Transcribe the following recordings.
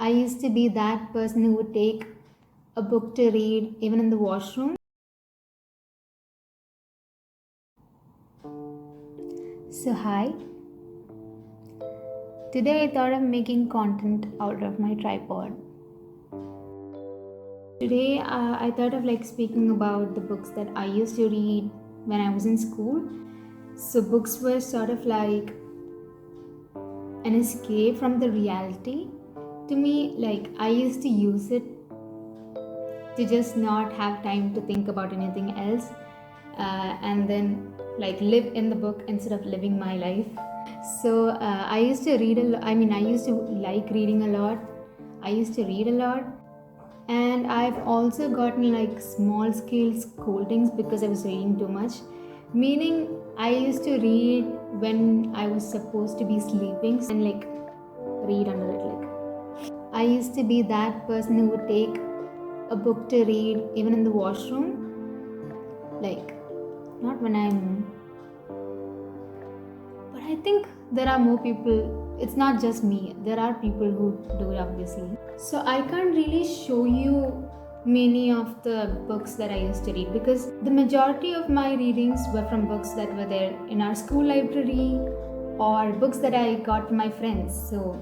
I used to be that person who would take a book to read even in the washroom. So, hi. Today I thought of making content out of my tripod. Today I thought of speaking about the books that I used to read when I was in school. So, books were sort of like an escape from the reality. To me, I used to use it to just not have time to think about anything else, and then live in the book instead of living my life. So I used to read I used to like reading a lot. I used to read a lot, and I've also gotten small scale scoldings because I was reading too much. Meaning, I used to read when I was supposed to be sleeping and read under it. I used to be that person who would take a book to read even in the washroom. Not when I'm. But I think there are more people. It's not just me. There are people who do it, obviously. So I can't really show you many of the books that I used to read because the majority of my readings were from books that were there in our school library or books that I got from my friends. So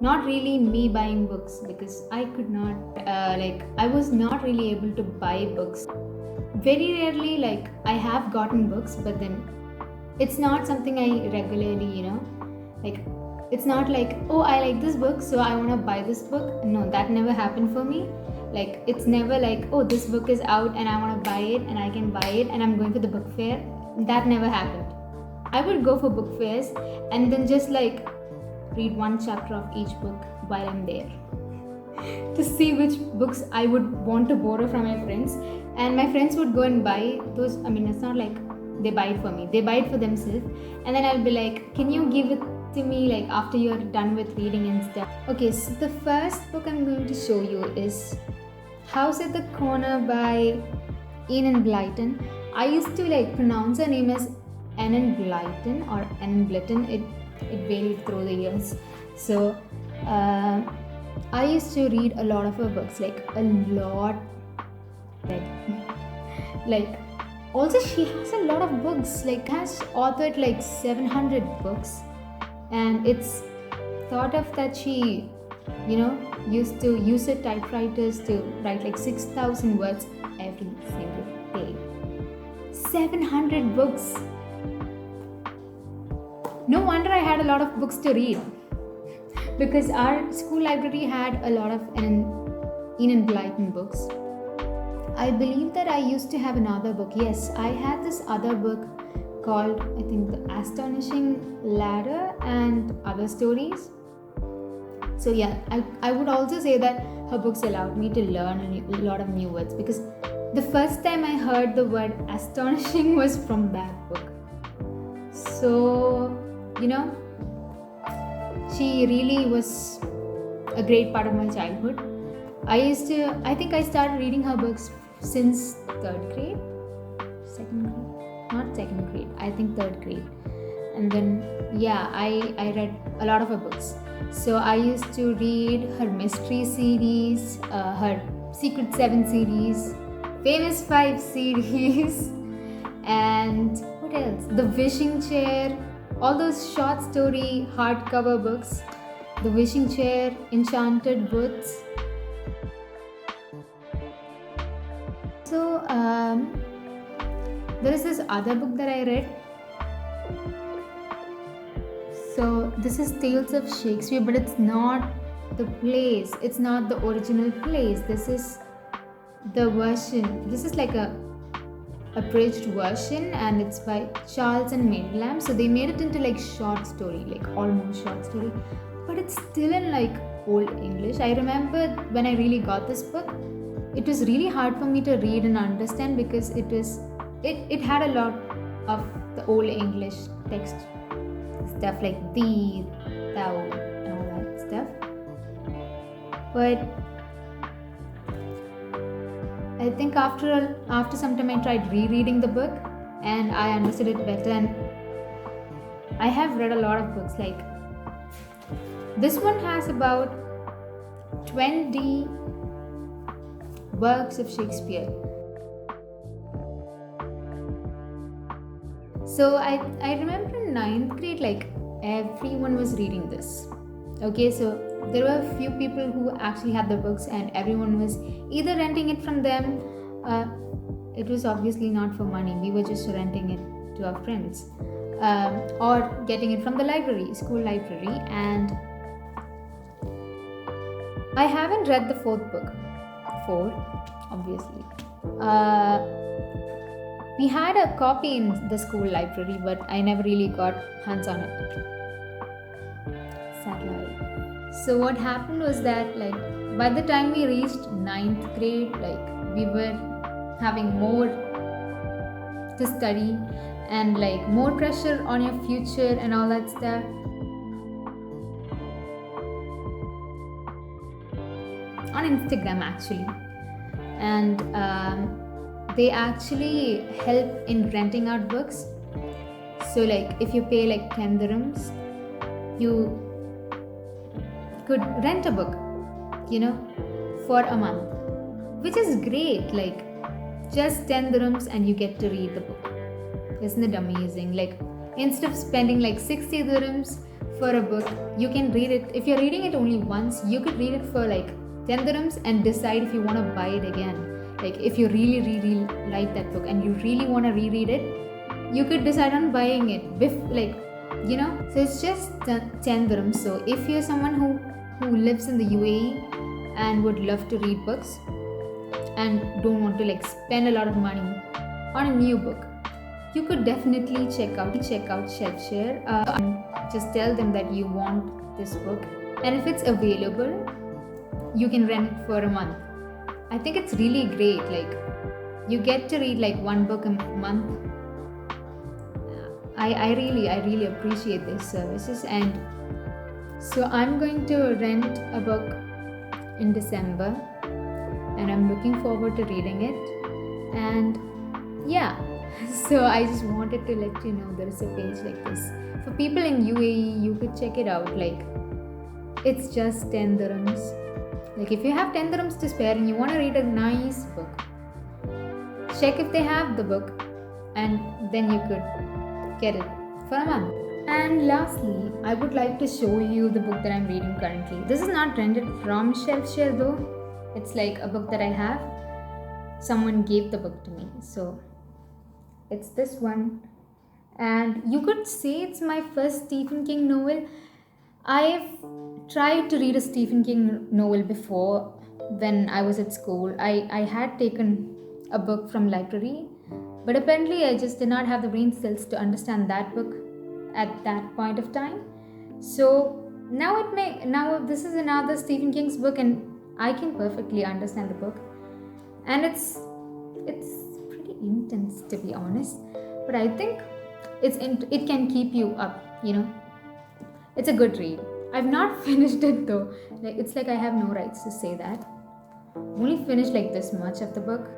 not really me buying books because I could not I was not really able to buy books. Very rarely I have gotten books, but then it's not something I regularly it's not oh, I like this book so I want to buy this book. No, that never happened for me. It's never oh, this book is out and I want to buy it and I can buy it and I'm going for the book fair. That never happened. I would go for book fairs and then just read one chapter of each book while I'm there to see which books I would want to borrow from my friends, and my friends would go and buy those. It's not they buy it for me, they buy it for themselves, and then I'll be can you give it to me after you're done with reading and stuff. Okay, so the first book I'm going to show you is House at the Corner by Enid Blyton. I used to pronounce her name as Enid Blyton or Enid Blyton. It varied through the years. So I used to read a lot of her books, a lot. Also she has a lot of books, has authored 700 books, and it's thought of that she used to use her typewriters to write 6,000 words every single day. 700 books. No wonder I had a lot of books to read because our school library had a lot of Enid Blyton books. I believe that I used to have another book. Yes, I had this other book called, I think, The Astonishing Ladder and Other Stories. So yeah, I would also say that her books allowed me to learn a lot of new words because the first time I heard the word astonishing was from that book. So, she really was a great part of my childhood. I think I started reading her books since 3rd grade, 2nd grade, not 2nd grade, I think 3rd grade. And then, yeah, I read a lot of her books. So I used to read her mystery series, her Secret 7 series, Famous 5 series, and what else? The Wishing Chair, all those short story hardcover books, The Wishing Chair, Enchanted Woods. So there is this other book that I read. So this is Tales of Shakespeare, but it's not the plays. It's not the original plays. This is the version. This is a abridged version, and it's by Charles and Mary Lamb. So they made it into short story, almost short story, but it's still in old English. I remember when I really got this book, it was really hard for me to read and understand because it had a lot of the old English text stuff like thee, thou, and all that stuff. But I think after some time I tried rereading the book and I understood it better, and I have read a lot of books. This one has about 20 works of Shakespeare. So I remember in 9th grade, like everyone was reading this. Okay, so there were a few people who actually had the books, and everyone was either renting it from them. It was obviously not for money. We were just renting it to our friends, or getting it from the library, school library. And I haven't read the 4th book. 4, obviously. We had a copy in the school library, but I never really got hands on it. Sad life. So what happened was that, like, by the time we reached 9th grade, like, we were having more to study and like more pressure on your future and all that stuff. On Instagram actually, and they actually help in renting out books. So like if you pay like 10 dirhams, you could rent a book, for a month, which is great. Like just 10 dirhams and you get to read the book. Isn't it amazing? Like instead of spending like 60 dirhams for a book, you can read it. If you're reading it only once, you could read it for like 10 dirhams and decide if you want to buy it again. Like if you really, really like that book and you really want to reread it, you could decide on buying it. So it's just 10 dirhams. So if you're someone who lives in the UAE and would love to read books and don't want to like spend a lot of money on a new book, you could definitely check out Shelfshare, and just tell them that you want this book, and if it's available, you can rent it for a month. I think it's really great. Like you get to read like one book a month. I really appreciate these services, and so I'm going to rent a book in December, and I'm looking forward to reading it. And yeah, so I just wanted to let you know there is a page like this for people in UAE. You could check it out. Like it's just 10 dirhams. Like if you have 10 dirhams to spare and you want to read a nice book, check if they have the book, and then you could get it for a month. And lastly, I would like to show you the book that I'm reading currently. This is not rented from Shelfshare though. It's like a book that I have. Someone gave the book to me. So it's this one. And you could say it's my first Stephen King novel. I've tried to read a Stephen King novel before when I was at school. I had taken a book from library, but apparently I just did not have the brain cells to understand that book at that point of time. So now this is another Stephen King's book, and I can perfectly understand the book, and it's pretty intense, to be honest, but I think it can keep you up. It's a good read. I've not finished it though. Like it's like I have no rights to say that. Only finished like this much of the book.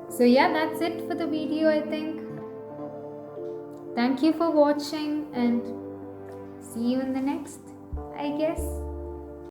So yeah, that's it for the video, I think. Thank you for watching, and see you in the next, I guess.